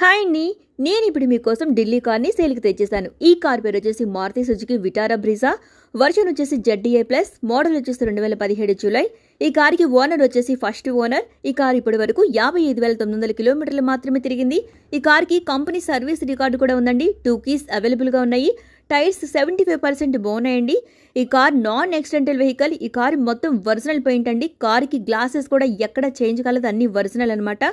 Hi అండి, నేను ఇప్పుడు మీకోసం ఢిల్లీ కార్ని సేల్కి తెచ్చేసాను. ఈ కార్ పేరు వచ్చేసి Maruti Suzuki Vitara Brezza. Version వచ్చేసి ZDA ప్లస్, మోడల్ వచ్చేసి 2017 జూలై. ఈ కార్కి ఓనర్ వచ్చేసి ఫస్ట్ ఓనర్. ఈ కార్ ఇప్పటి వరకు 55,900 కిలోమీటర్లు మాత్రమే తిరిగింది. ఈ కార్కి కంపెనీ సర్వీస్ రికార్డు కూడా ఉందండి. 2 కీస్ అవైలబుల్గా ఉన్నాయి. టైర్స్ 75% బాగున్నాయండి. ఈ కార్ నాన్ యాక్సిడెంటల్ వెహికల్. ఈ కార్ మొత్తం ఒరిజినల్ పెయింట్ అండి. కార్కి గ్లాసెస్ కూడా ఎక్కడ చేంజ్ కాలేదు, అన్ని ఒరిజినల్ అనమాట.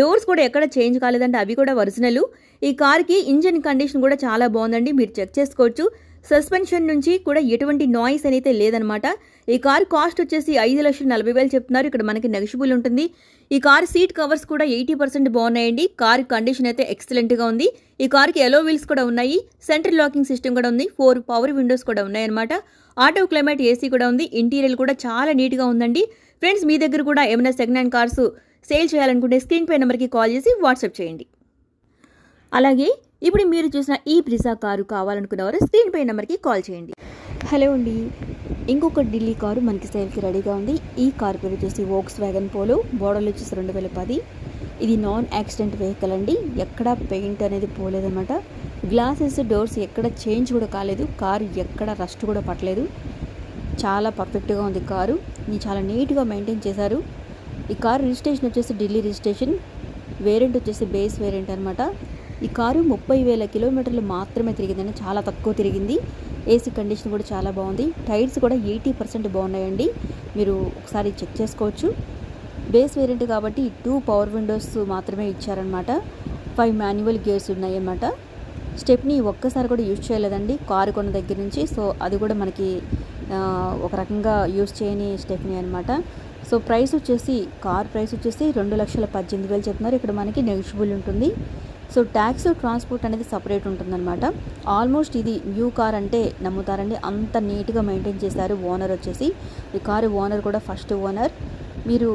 డోర్స్ కూడా ఎక్కడ చేంజ్ కాలేదంటే అవి కూడా ఒరిజినల్. ఈ కార్కి ఇంజన్ కండిషన్ కూడా చాలా బాగుందండి, మీరు చెక్ చేసుకోవచ్చు. సస్పెన్షన్ నుంచి కూడా ఎటువంటి నాయిస్ అయితే లేదనమాట. ఈ కార్ కాస్ట్ వచ్చేసి 5,40,000 చెప్తున్నారు. ఇక్కడ మనకి నెగోషియబుల్ ఉంటుంది. ఈ కార్ సీట్ కవర్స్ కూడా 80% బాగున్నాయండి. కార్ కండిషన్ అయితే ఎక్సలెంట్గా ఉంది. ఈ కార్కి ఎలో వీల్స్ కూడా ఉన్నాయి. సెంట్రల్ లాకింగ్ సిస్టమ్ కూడా ఉంది. 4 పవర్ విండోస్ కూడా ఉన్నాయన్నమాట. ఆటో క్లైమేట్ ఏసీ కూడా ఉంది. ఇంటీరియర్ కూడా చాలా నీట్గా ఉందండి. ఫ్రెండ్స్, మీ దగ్గర కూడా ఏమైనా సెకండ్ హ్యాండ్ కార్స్ సేల్ చేయాలనుకుంటే స్క్రీన్ పై నెంబర్కి కాల్ చేసి వాట్సాప్ చేయండి. అలాగే ఇప్పుడు మీరు చూసిన ఈ బ్రీజా కారు కావాలనుకున్నవారు స్క్రీన్ పై నెంబర్కి కాల్ చేయండి. హలో అండి, ఇంకొక ఢిల్లీ కారు మనకి సేల్కి రెడీగా ఉంది. ఈ కారు పేరు వచ్చేసి వోక్స్ వ్యాగన్ పోలో. మోడల్ వచ్చేసి 2010. ఇది నాన్ యాక్సిడెంట్ వెహికల్ అండి. ఎక్కడ పెయింట్ అనేది పోలేదన్నమాట. గ్లాసెస్, డోర్స్ ఎక్కడ చేంజ్ కూడా కాలేదు. కారు ఎక్కడ రస్ట్ కూడా పట్టలేదు. చాలా పర్ఫెక్ట్గా ఉంది కారు. చాలా నీట్గా మెయింటైన్ చేశారు. ఈ కారు రిజిస్ట్రేషన్ వచ్చేసి ఢిల్లీ రిజిస్ట్రేషన్. వేరియంట్ వచ్చేసి బేస్ వేరియంట్ అనమాట. ఈ కారు 30,000 కిలోమీటర్లు మాత్రమే తిరిగిందండి, చాలా తక్కువ తిరిగింది. ఏసీ కండిషన్ కూడా చాలా బాగుంది. టైర్స్ కూడా 80% బాగున్నాయండి, మీరు ఒకసారి చెక్ చేసుకోవచ్చు. బేస్ వేరియంట్ కాబట్టి 2 పవర్ విండోస్ మాత్రమే ఇచ్చారనమాట. 5 మాన్యువల్ గేర్స్ ఉన్నాయన్నమాట. స్టెప్ని ఒక్కసారి కూడా యూజ్ చేయలేదండి కారు కొన్న దగ్గర నుంచి. సో అది కూడా మనకి ఒక రకంగా యూజ్ చేయని స్టెప్ని అనమాట. సో ప్రైస్ వచ్చేసి కార్ ప్రైస్ వచ్చేసి 2,18,000 చెప్తున్నారు. ఇక్కడ మనకి నెగోషియబుల్ ఉంటుంది. సో ట్యాక్స్, ట్రాన్స్పోర్ట్ అనేది సపరేట్ ఉంటుందన్నమాట. ఆల్మోస్ట్ ఇది న్యూ కార్ అంటే నమ్ముతారండి, అంత నీట్గా మెయింటైన్ చేశారు ఓనర్ వచ్చేసి. ఈ కారు ఓనర్ కూడా ఫస్ట్ ఓనర్. మీరు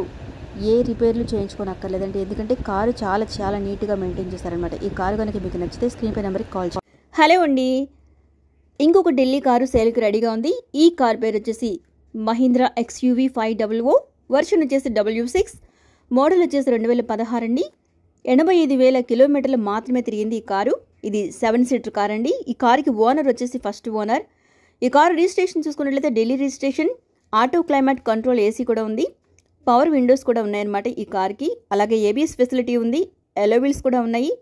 ఏ రిపేర్లు చేయించుకోనక్కర్లేదండి, ఎందుకంటే కారు చాలా చాలా నీట్గా మెయింటైన్ చేశారనమాట. ఈ కారు కనుక మీకు నచ్చితే స్క్రీన్ పై నెంబర్కి కాల్ చేయండి. హలో అండి, ఇంకొక ఢిల్లీ కారు సేల్కి రెడీగా ఉంది. ఈ కార్ పేరు వచ్చేసి మహీంద్రా XUV 500. వర్షన్ వచ్చేసి W6. మోడల్ వచ్చేసి 2016 అండి. 85,000 కిలోమీటర్లు మాత్రమే తిరిగింది ఈ కారు. ఇది 7 సీటర్ కార్ అండి. ఈ కారుకి ఓనర్ వచ్చేసి ఫస్ట్ ఓనర్. ఈ కారు రిజిస్ట్రేషన్ చూసుకున్నట్లయితే Delhi registration. Auto climate control AC కూడా ఉంది. పవర్ విండోస్ కూడా ఉన్నాయన్నమాట ఈ కార్కి. అలాగే ABS ఫెసిలిటీ ఉంది. ఎలో వీల్స్ కూడా ఉన్నాయి.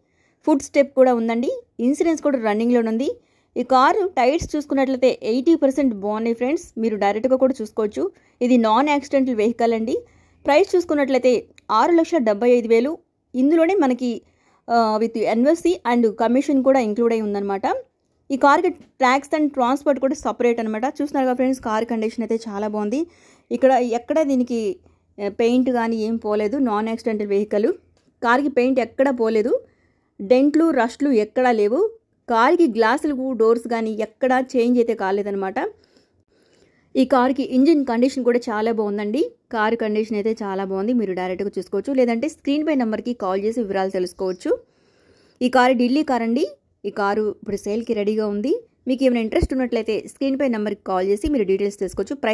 ఫుడ్ స్టెప్ కూడా ఉందండి. ఇన్సూరెన్స్ కూడా రన్నింగ్లో ఉంది. ఈ కారు టైర్స్ చూసుకున్నట్లయితే 80% బాగున్నాయి ఫ్రెండ్స్, మీరు డైరెక్ట్గా కూడా చూసుకోవచ్చు. ఇది నాన్ యాక్సిడెంటల్ వెహికల్ అండి. ప్రైస్ చూసుకున్నట్లయితే 6,75,000. ఇందులోనే మనకి విత్ NOC అండ్ కమిషన్ కూడా ఇంక్లూడ్ అయి ఉందన్నమాట. ఈ కార్కి ట్యాక్స్ అండ్ ట్రాన్స్పోర్ట్ కూడా సపరేట్ అనమాట. చూస్తున్నారు కదా ఫ్రెండ్స్, కార్ కండిషన్ అయితే చాలా బాగుంది. ఇక్కడ ఎక్కడ దీనికి పెయింట్ కానీ ఏం పోలేదు. Non accidental vehicle. కార్కి పెయింట్ ఎక్కడ పోలేదు. డెంట్లు, రస్ట్లు ఎక్కడా లేవు. కార్కి గ్లాసులు, డోర్స్ కానీ ఎక్కడా చేంజ్ అయితే కాలేదనమాట. ఈ కార్కి ఇంజిన్ కండిషన్ కూడా చాలా బాగుందండి. కారు కండిషన్ అయితే చాలా బాగుంది, మీరు డైరెక్ట్గా చూసుకోవచ్చు. లేదంటే స్క్రీన్ పై నెంబర్కి కాల్ చేసి వివరాలు తెలుసుకోవచ్చు. ఈ కారు ఢిల్లీ కార్ అండి. ఈ కారు ఇప్పుడు సేల్కి రెడీగా ఉంది. మీకు ఏమైనా ఇంట్రెస్ట్ ఉన్నట్లయితే స్క్రీన్ పై నెంబర్కి కాల్ చేసి మీరు డీటెయిల్స్ తెలుసుకోవచ్చు. ప్రైస్